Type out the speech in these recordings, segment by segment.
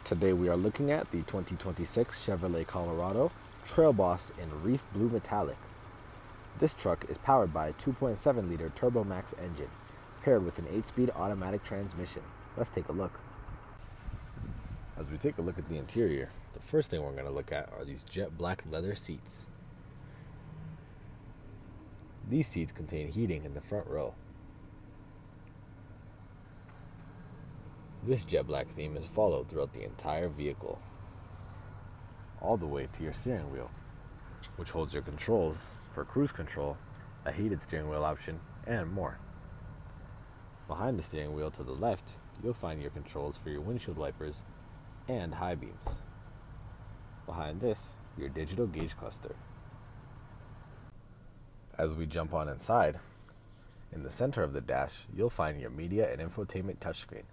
Today we are looking at the 2026 Chevrolet Colorado Trail Boss in Reef Blue Metallic. This truck is powered by a 2.7-liter Turbomax engine paired with an 8-speed automatic transmission. Let's take a look. As we take a look at the interior, the first thing we're going to look at are these jet black leather seats. These seats contain heating in the front row. This jet black theme is followed throughout the entire vehicle, all the way to your steering wheel, which holds your controls for cruise control, a heated steering wheel option, and more. Behind the steering wheel to the left, you'll find your controls for your windshield wipers and high beams. Behind this, your digital gauge cluster. As we jump on inside, in the center of the dash, you'll find your media and infotainment touchscreen,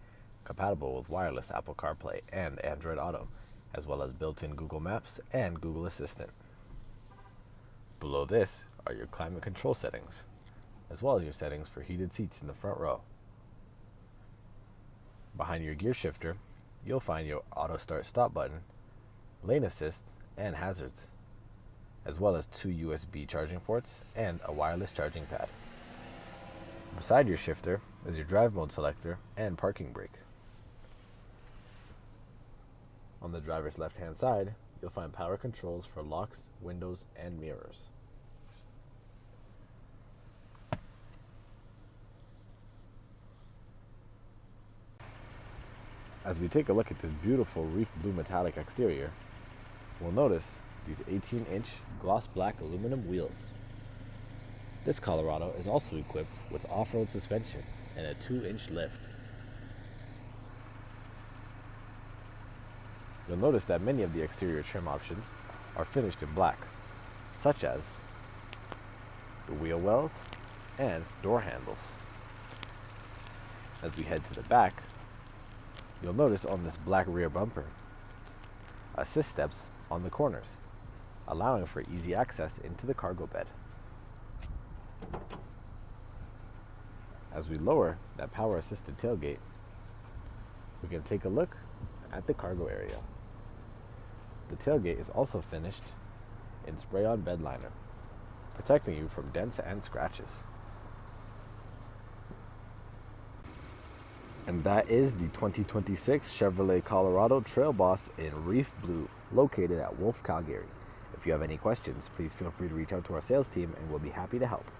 compatible with wireless Apple CarPlay and Android Auto, as well as built-in Google Maps and Google Assistant. Below this are your climate control settings, as well as your settings for heated seats in the front row. Behind your gear shifter, you'll find your auto start stop button, lane assist, and hazards, as well as 2 USB charging ports and a wireless charging pad. Beside your shifter is your drive mode selector and parking brake. On the driver's left-hand side, you'll find power controls for locks, windows, and mirrors. As we take a look at this beautiful Reef Blue Metallic exterior, we'll notice these 18-inch gloss black aluminum wheels. This Colorado is also equipped with off-road suspension and a 2-inch lift. You'll notice that many of the exterior trim options are finished in black, such as the wheel wells and door handles. As we head to the back, you'll notice on this black rear bumper, assist steps on the corners, allowing for easy access into the cargo bed. As we lower that power-assisted tailgate, we can take a look at the cargo area. The tailgate is also finished in spray-on bed liner, protecting you from dents and scratches. And that is the 2026 Chevrolet Colorado Trail Boss in Reef Blue, located at Wolfe, Calgary. If you have any questions, please feel free to reach out to our sales team and we'll be happy to help.